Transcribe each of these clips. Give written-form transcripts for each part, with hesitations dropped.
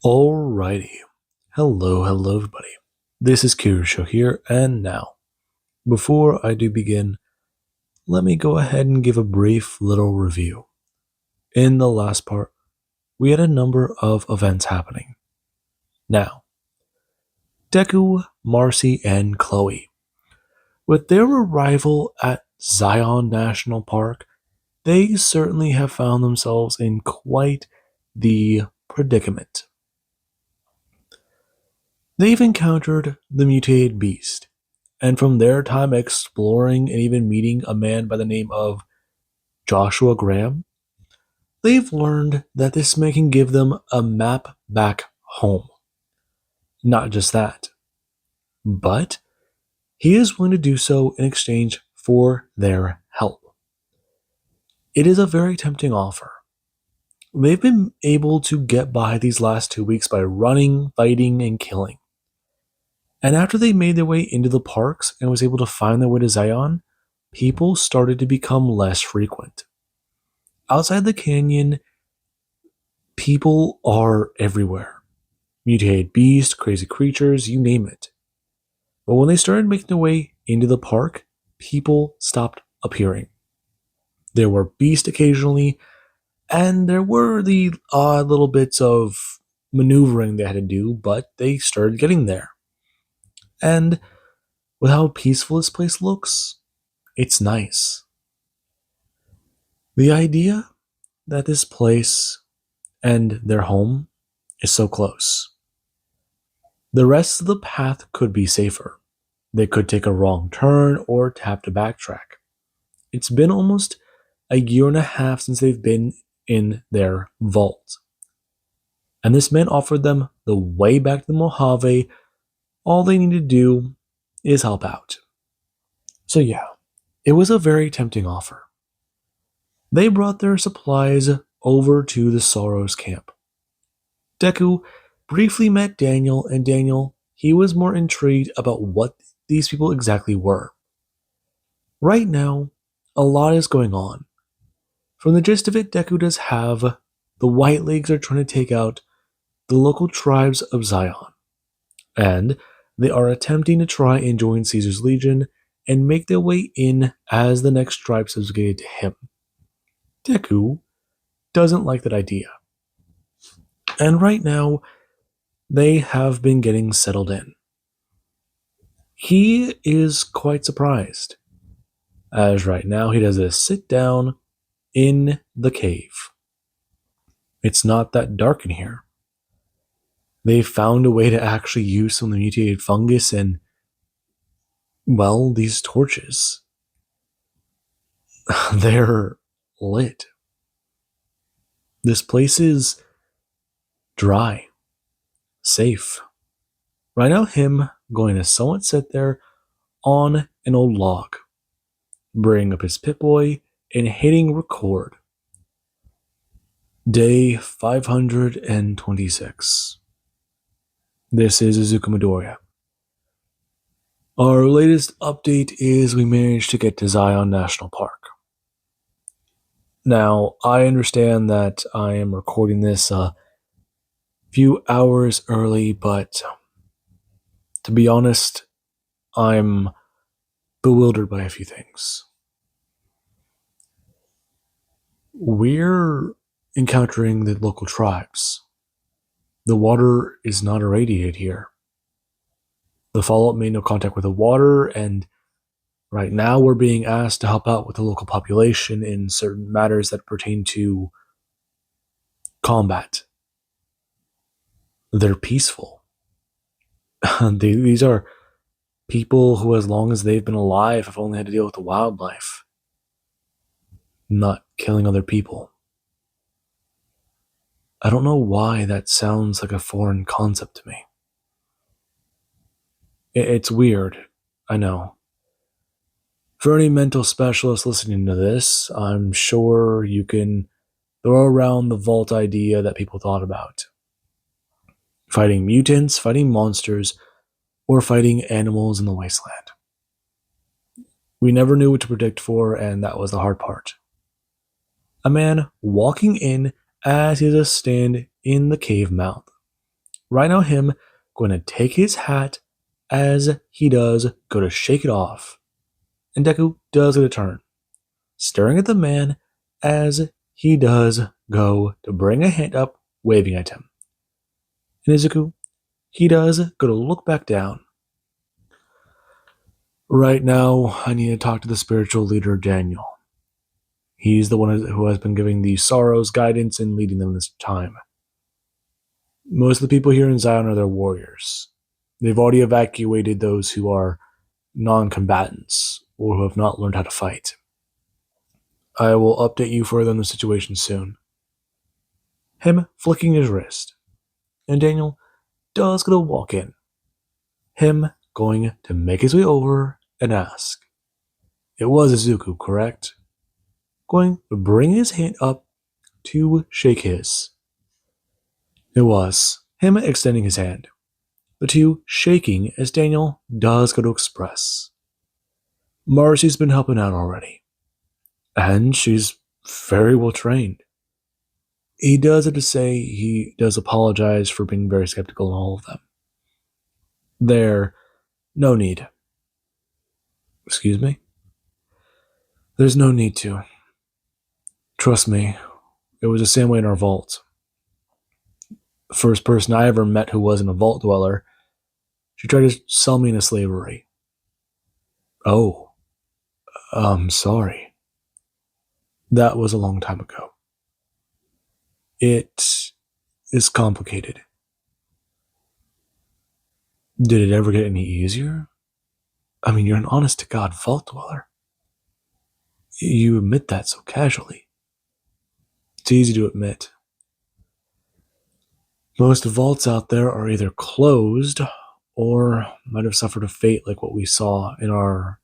Alrighty. Hello everybody. This is Kirisho here, and now, before I do begin, let me go ahead and give a brief little review. In the last part, we had a number of events happening. Now, Deku, Marcy, and Chloe. With their arrival at Zion National Park, they certainly have found themselves in quite the predicament. They've encountered the mutated beast, and from their time exploring and even meeting a man by the name of Joshua Graham, they've learned that this man can give them a map back home. Not just that, but he is willing to do so in exchange for their help. It is a very tempting offer. They've been able to get by these last 2 weeks by running, fighting, and killing. And after they made their way into the parks and was able to find their way to Zion, people started to become less frequent. Outside the canyon, people are everywhere. Mutated beasts, crazy creatures, you name it. But when they started making their way into the park, people stopped appearing. There were beasts occasionally, and there were the odd little bits of maneuvering they had to do, but they started getting there. And with how peaceful this place looks, it's nice. The idea that this place and their home is so close. The rest of the path could be safer. They could take a wrong turn or have to backtrack. It's been almost a year and a half since they've been in their vault. And this man offered them the way back to the Mojave. All they need to do is help out. So yeah, it was a very tempting offer. They brought their supplies over to the Sorrows camp. Deku briefly met Daniel, and Daniel, he was more intrigued about what these people exactly were. Right now, a lot is going on. From the gist of it, Deku does have the White Leagues are trying to take out the local tribes of Zion, and they are attempting to try and join Caesar's Legion and make their way in as the next tribe subjugated to him. Deku doesn't like that idea. And right now, they have been getting settled in. He is quite surprised, as right now he does a sit down in the cave. It's not that dark in here. They found a way to actually use some of the mutated fungus and, well, these torches. They're lit. This place is dry, safe. Right now, him going to somewhat sit there on an old log, bringing up his Pip-Boy and hitting record. Day 526. This is Izuku Midoriya. Our latest update is we managed to get to Zion National Park. Now, I understand that I am recording this a few hours early, but to be honest, I'm bewildered by a few things. We're encountering the local tribes. The water is not irradiated here. The follow-up made no contact with the water, and right now we're being asked to help out with the local population in certain matters that pertain to combat. They're peaceful. These are people who, as long as they've been alive, have only had to deal with the wildlife, not killing other people. I don't know why that sounds like a foreign concept to me. It's weird, I know. For any mental specialist listening to this, I'm sure you can throw around the vault idea that people thought about. Fighting mutants, fighting monsters, or fighting animals in the wasteland. We never knew what to predict for, and that was the hard part. A man walking in as he does stand in the cave mouth. Right now, him going to take his hat as he does go to shake it off. And Deku does get a turn, staring at the man as he does go to bring a hand up, waving at him. And Izuku, he does go to look back down. Right now, I need to talk to the spiritual leader, Daniel. He's the one who has been giving the Sorrows guidance and leading them this time. Most of the people here in Zion are their warriors. They've already evacuated those who are non-combatants or who have not learned how to fight. I will update you further on the situation soon. Him flicking his wrist. And Daniel does go to walk in. Him going to make his way over and ask. It was Izuku, correct? Going to bring his hand up to shake his. It was him extending his hand. The two shaking as Daniel does go to express. Marcy's been helping out already. And she's very well trained. He does have to say he does apologize for being very skeptical in all of them. No need. Excuse me? There's no need to. Trust me, it was the same way in our vault. The first person I ever met who wasn't a vault dweller, she tried to sell me into slavery. Oh, I'm sorry. That was a long time ago. It is complicated. Did it ever get any easier? I mean, you're an honest-to-God vault dweller. You admit that so casually. It's easy to admit. Most vaults out there are either closed or might have suffered a fate like what we saw in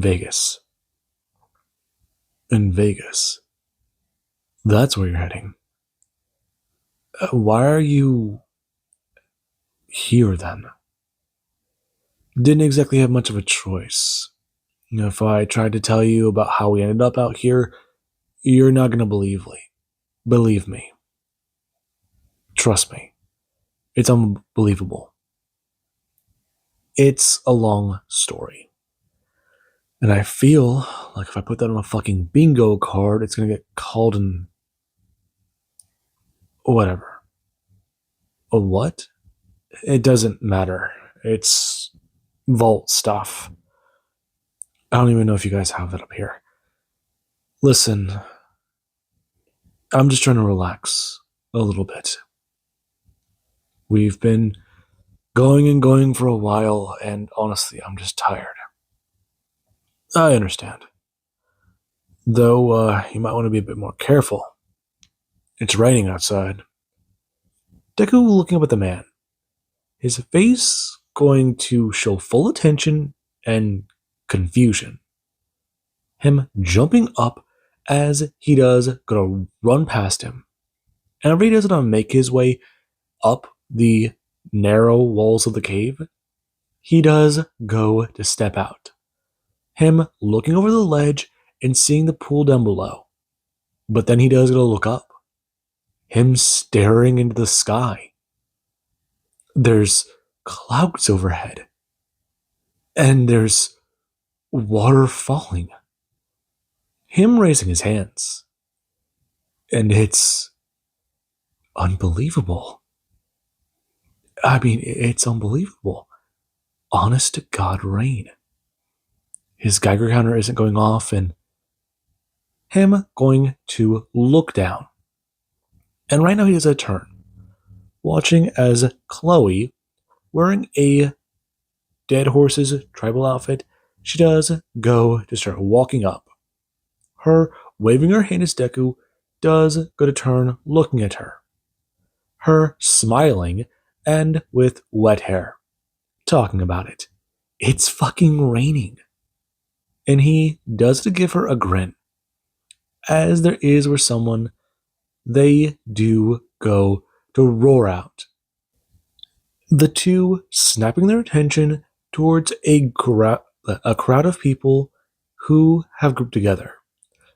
Vegas. In Vegas. That's where you're heading. Why are you here then? Didn't exactly have much of a choice. If I tried to tell you about how we ended up out here, you're not going to believe me. Trust me. It's unbelievable. It's a long story. And I feel like if I put that on a fucking bingo card, it's going to get called in... whatever. A what? It doesn't matter. It's vault stuff. I don't even know if you guys have that up here. Listen, I'm just trying to relax a little bit. We've been going for a while, and honestly, I'm just tired. I understand. Though, you might want to be a bit more careful. It's raining outside. Deku looking up at the man. His face going to show full attention and confusion. Him jumping up as he does gonna run past him. And if he doesn't make his way up the narrow walls of the cave, he does go to step out. Him looking over the ledge and seeing the pool down below. But then he does go to look up. Him staring into the sky. There's clouds overhead. And there's water falling. Him raising his hands. And it's unbelievable. I mean, it's unbelievable. Honest to God rain. His Geiger counter isn't going off, and him going to look down. And right now he has a turn. Watching as Chloe, wearing a Dead Horse's tribal outfit, she does go to start walking up. Her waving her hand as Deku does go to turn looking at her. Her smiling and with wet hair. Talking about it. It's fucking raining. And he does to give her a grin. As there is where someone, they do go to roar out. The two snapping their attention towards a crowd of people who have grouped together.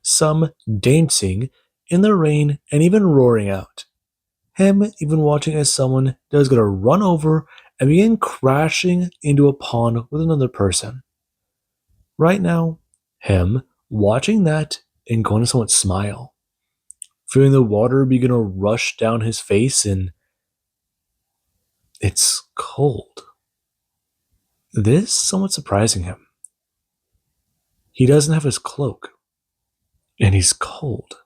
Some dancing in the rain and even roaring out. Him even watching as someone is going to run over and begin crashing into a pond with another person. Right now, him watching that and going to somewhat smile, feeling the water begin to rush down his face, and it's cold. This is somewhat surprising him. He doesn't have his cloak, and he's cold.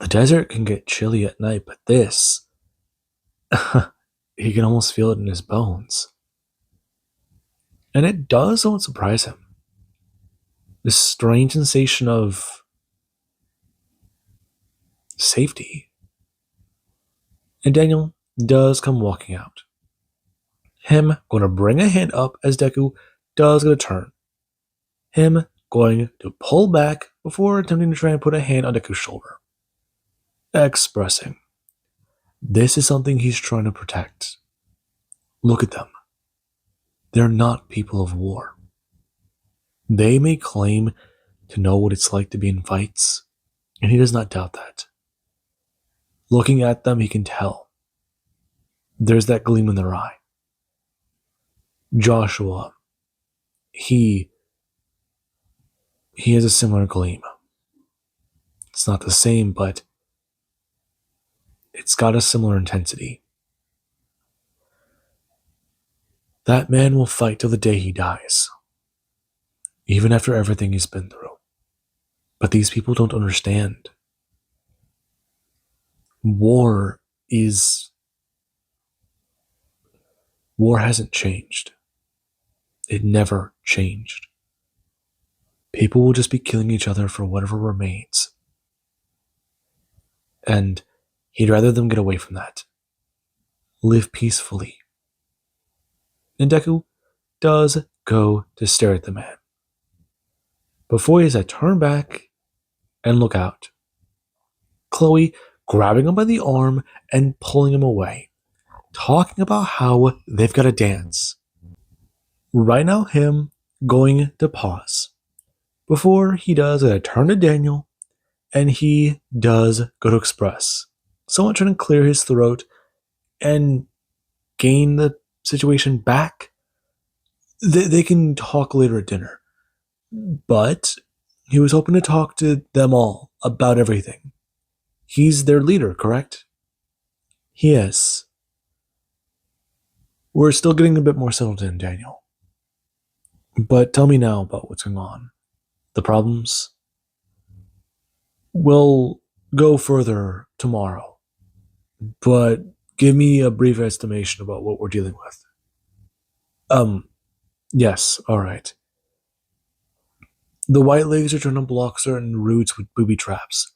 The desert can get chilly at night, but this, he can almost feel it in his bones. And it does somewhat surprise him. This strange sensation of safety. And Daniel does come walking out. Him going to bring a hand up as Deku does get a turn. Him going to pull back before attempting to try and put a hand on Deku's shoulder. Expressing, this is something he's trying to protect. Look at them. They're not people of war. They may claim to know what it's like to be in fights, and he does not doubt that. Looking at them, he can tell. There's that gleam in their eye. Joshua, he has a similar gleam. It's not the same, but it's got a similar intensity. That man will fight till the day he dies, even after everything he's been through. But these people don't understand. War hasn't changed. It never changed. People will just be killing each other for whatever remains. And he'd rather them get away from that. Live peacefully. And Deku does go to stare at the man. Before he has to turn back and look out. Chloe grabbing him by the arm and pulling him away, talking about how they've got to dance. Right now, him going to pause. Before he does a turn to Daniel, and he does go to express. Someone trying to clear his throat and gain the situation back. They can talk later at dinner. But he was hoping to talk to them all about everything. He's their leader, correct? He is. We're still getting a bit more settled in, Daniel. But tell me now about what's going on. The problems? We'll go further tomorrow. But give me a brief estimation about what we're dealing with. Yes, alright. The white legs are trying to block certain routes with booby traps.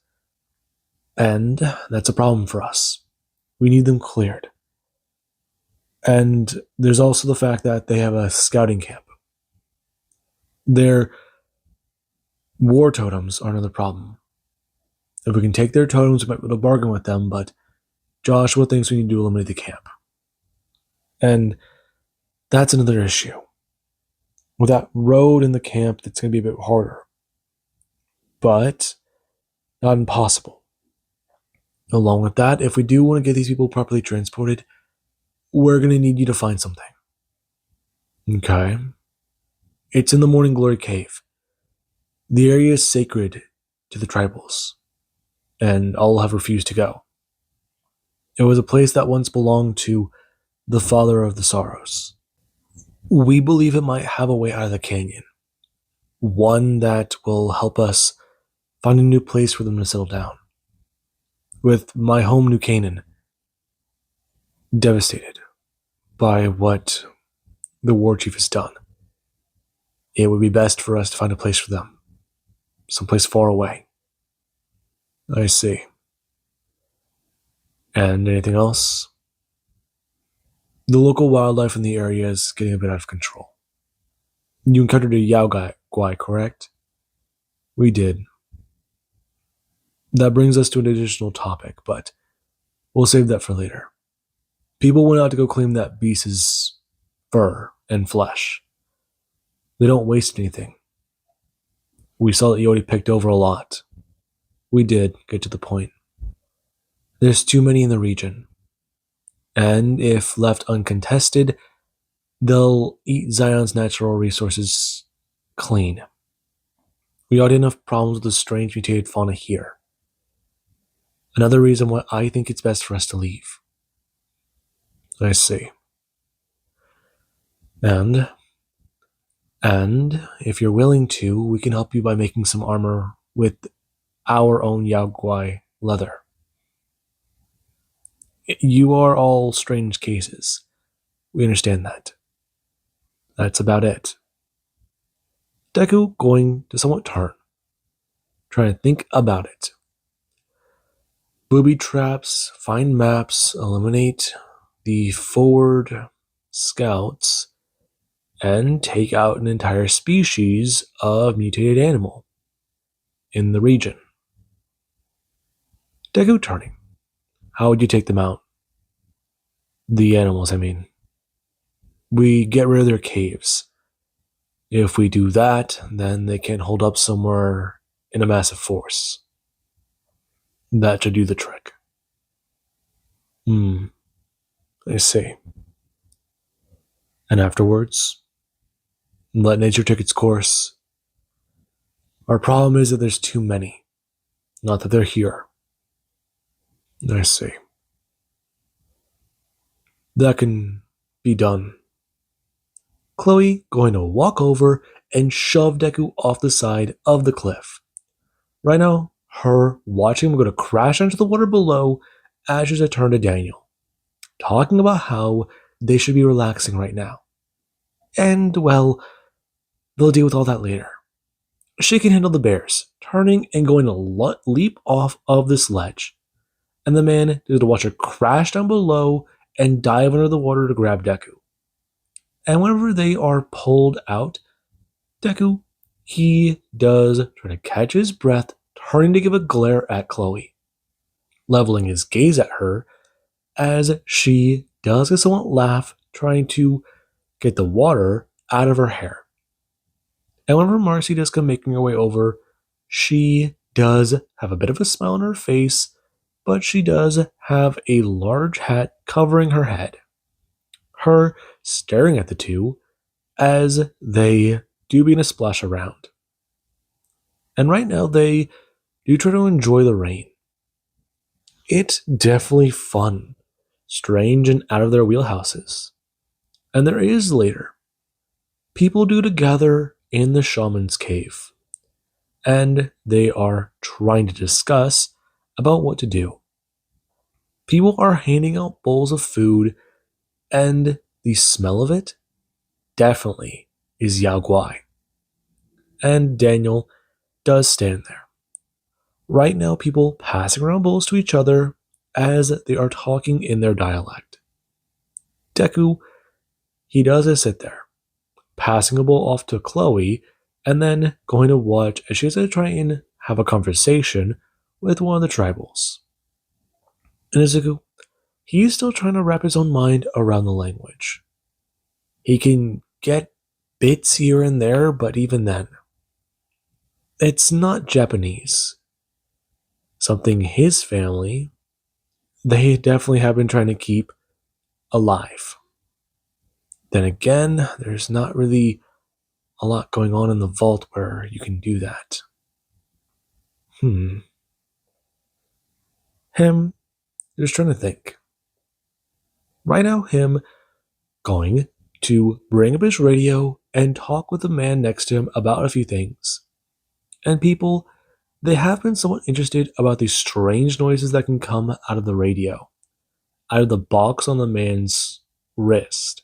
And that's a problem for us. We need them cleared. And there's also the fact that they have a scouting camp. Their war totems are another problem. If we can take their totems, we might be able to bargain with them, but Joshua thinks we need to eliminate the camp. And that's another issue. With that road in the camp, that's going to be a bit harder. But not impossible. Along with that, if we do want to get these people properly transported, we're going to need you to find something. Okay? It's in the Morning Glory Cave. The area is sacred to the tribals, and all have refused to go. It was a place that once belonged to the Father of the Sorrows. We believe it might have a way out of the canyon. One that will help us find a new place for them to settle down. With my home, New Canaan, devastated by what the war chief has done, it would be best for us to find a place for them. Someplace far away. I see. And anything else? The local wildlife in the area is getting a bit out of control. You encountered a Yao Guai, correct? We did. That brings us to an additional topic, but we'll save that for later. People went out to go claim that beast's fur and flesh. They don't waste anything. We saw that you already picked over a lot. We did get to the point. There's too many in the region, and if left uncontested, they'll eat Zion's natural resources clean. We already have enough problems with the strange mutated fauna here. Another reason why I think it's best for us to leave. I see. And if you're willing to, we can help you by making some armor with our own Yaoguai leather. You are all strange cases. We understand that. That's about it. Deku going to somewhat turn, trying to think about it. Booby traps, find maps, eliminate the forward scouts, and take out an entire species of mutated animal in the region. Deku turning. How would you take them out? The animals, I mean. We get rid of their caves. If we do that, then they can hold up somewhere in a massive force. That should do the trick. I see. And afterwards, let nature take its course. Our problem is that there's too many. Not that they're here. I see. That can be done. Chloe going to walk over and shove Deku off the side of the cliff. Right now, her watching him go to crash into the water below as she's a turn to Daniel, talking about how they should be relaxing right now. And, well, they'll deal with all that later. She can handle the bears, turning and going to leap off of this ledge. And the man is to watch her crash down below and dive under the water to grab Deku. And whenever they are pulled out, Deku, he does try to catch his breath, turning to give a glare at Chloe, leveling his gaze at her as she does a somewhat laugh, trying to get the water out of her hair. And whenever Marcy does come making her way over, she does have a bit of a smile on her face, but she does have a large hat covering her head. Her staring at the two as they do begin to splash around. And right now they do try to enjoy the rain. It's definitely fun, strange, and out of their wheelhouses. And there is later. People do to gather in the shaman's cave, and they are trying to discuss about what to do. People are handing out bowls of food, and the smell of it definitely is Yao Guai. And Daniel does stand there. Right now, people passing around bowls to each other as they are talking in their dialect. Deku, he does sit there, passing a bowl off to Chloe, and then going to watch as she's going to try and have a conversation with one of the tribals. And Izuku, he's still trying to wrap his own mind around the language. He can get bits here and there, but even then, it's not Japanese. Something his family, they definitely have been trying to keep alive. Then again, there's not really a lot going on in the vault where you can do that. Him, just trying to think. Right now, him going to bring up his radio and talk with the man next to him about a few things. And people, they have been somewhat interested about these strange noises that can come out of the radio, out of the box on the man's wrist.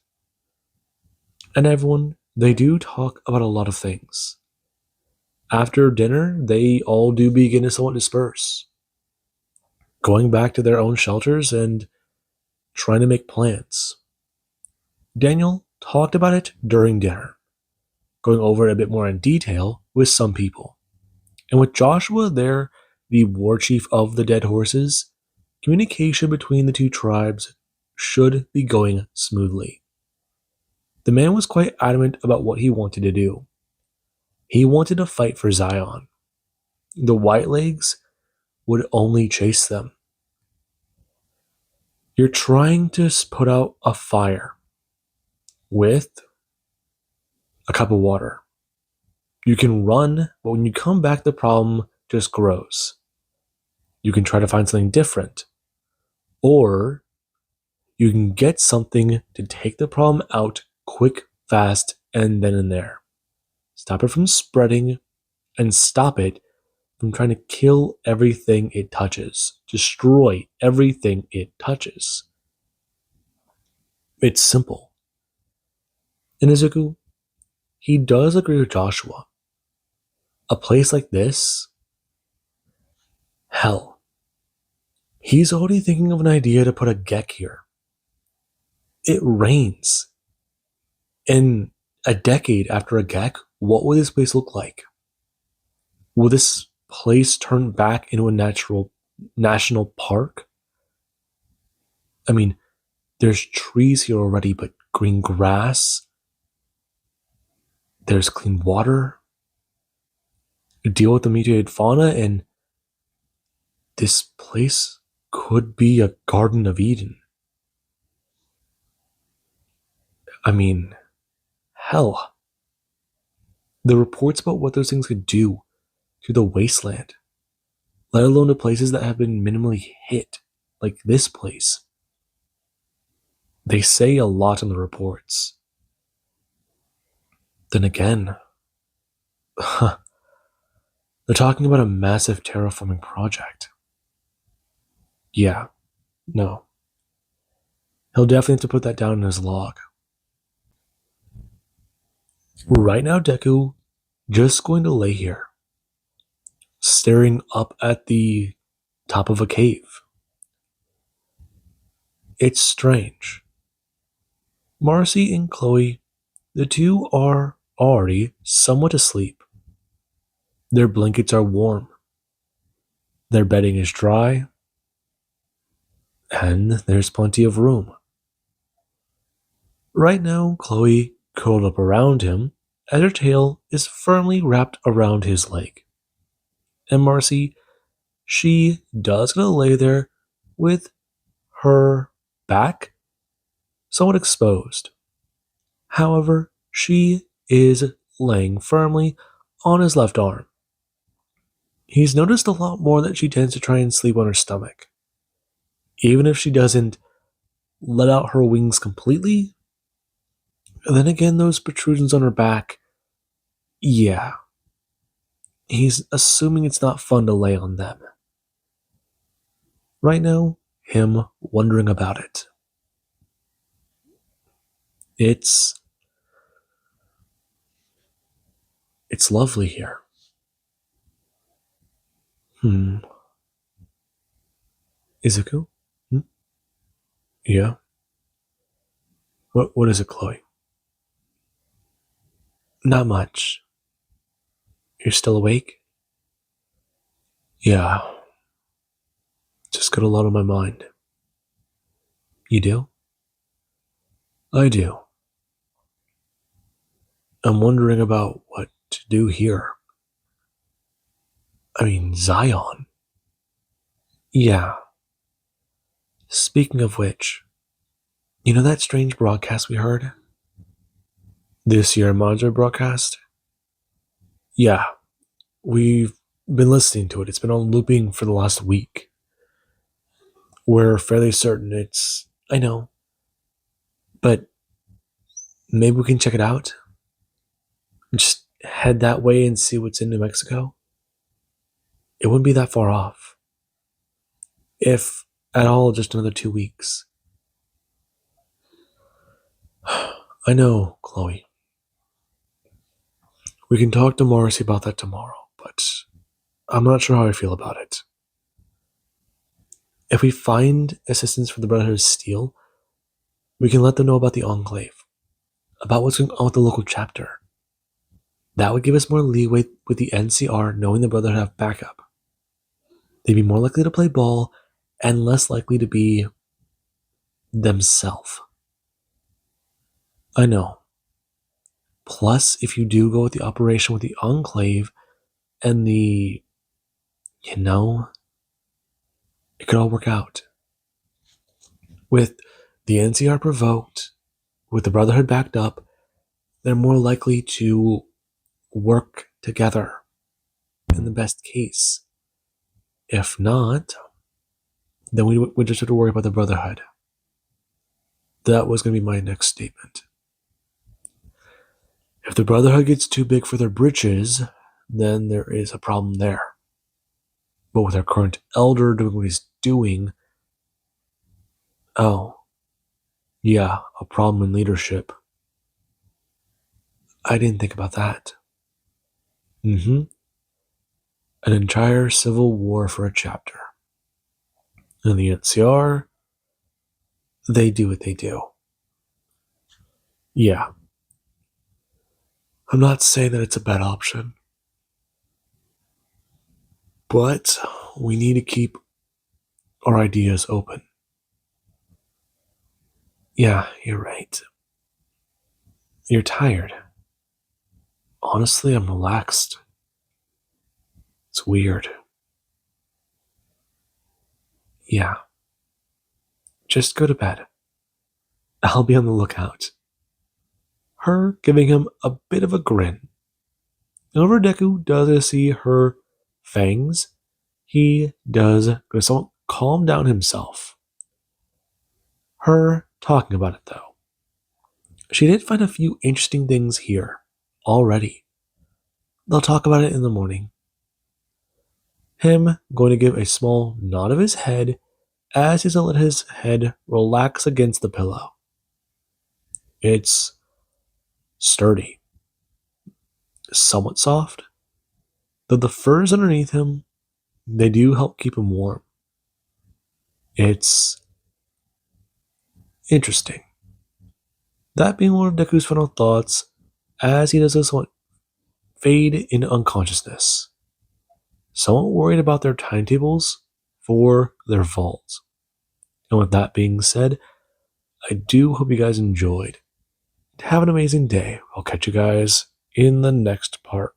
And everyone, they do talk about a lot of things. After dinner, they all do begin to somewhat disperse, going back to their own shelters and trying to make plans. Daniel talked about it during dinner, going over it a bit more in detail with some people. And with Joshua there, the war chief of the Dead Horses, communication between the two tribes should be going smoothly. The man was quite adamant about what he wanted to do. He wanted to fight for Zion. The Whitelegs would only chase them. You're trying to put out a fire with a cup of water. You can run, but when you come back, the problem just grows. You can try to find something different, or you can get something to take the problem out quick, fast, and then and there. Stop it from spreading and stop it from trying to kill everything it touches, destroy everything it touches. It's simple. And Izuku, he does agree with Joshua. A place like this, hell, he's already thinking of an idea to put a Gek here. It rains. In a decade after a Gek, what would this place look like? Will this place turn back into a natural national park? I mean, there's trees here already, but green grass. There's clean water. Deal with the mutated fauna, and this place could be a Garden of Eden. I mean, hell. The reports about what those things could do to the wasteland, let alone to places that have been minimally hit, like this place. They say a lot in the reports. Then again, they're talking about a massive terraforming project. Yeah, no. He'll definitely have to put that down in his log. Right now, Deku just going to lay here, staring up at the top of a cave. It's strange. Marcy and Chloe, the two are already somewhat asleep. Their blankets are warm. Their bedding is dry. And there's plenty of room. Right now, Chloe curled up around him as her tail is firmly wrapped around his leg. And Marcy, she does gonna lay there with her back somewhat exposed. However, she is laying firmly on his left arm. He's noticed a lot more that she tends to try and sleep on her stomach. Even if she doesn't let out her wings completely, then again, those protrusions on her back, yeah. He's assuming it's not fun to lay on them. Right now, him wondering about it. It's lovely here. Izuku? Hmm? Yeah? What is it, Chloe? Not much. You're still awake? Yeah. Just got a lot on my mind. You do? I do. I'm wondering about what to do here. I mean, Zion. Yeah. Speaking of which, you know that strange broadcast we heard? This year Madre broadcast? Yeah. We've been listening to it. It's been on looping for the last week. We're fairly certain it's... I know. But maybe we can check it out? Just head that way and see what's in New Mexico? It wouldn't be that far off. If at all, just another 2 weeks. I know, Chloe. We can talk to Morrissey about that tomorrow, but I'm not sure how I feel about it. If we find assistance from the Brotherhood of Steel, we can let them know about the Enclave, about what's going on with the local chapter. That would give us more leeway with the NCR knowing the Brotherhood have backup. They'd be more likely to play ball and less likely to be themselves. I know. Plus, if you do go with the operation with the Enclave and it could all work out. With the NCR provoked, with the Brotherhood backed up, they're more likely to work together in the best case. If not, then we just have to worry about the Brotherhood. That was going to be my next statement. If the Brotherhood gets too big for their britches, then there is a problem there. But with our current elder doing what he's doing, oh, yeah, a problem in leadership. I didn't think about that. An entire civil war for a chapter. And the NCR, they do what they do. Yeah. I'm not saying that it's a bad option. But we need to keep our ideas open. Yeah, you're right. You're tired. Honestly, I'm relaxed. It's weird. Yeah. Just go to bed. I'll be on the lookout. Her giving him a bit of a grin. Whenever Deku does see her fangs, he does somewhat calm down himself. Her talking about it though. She did find a few interesting things here already. They'll talk about it in the morning. Him going to give a small nod of his head as he's to let his head relax against the pillow. It's sturdy, somewhat soft, though the furs underneath him, they do help keep him warm. It's interesting. That being one of Deku's final thoughts as he does this one fade into unconsciousness. Somewhat worried about their timetables for their vault. And with that being said, I do hope you guys enjoyed. Have an amazing day. I'll catch you guys in the next part.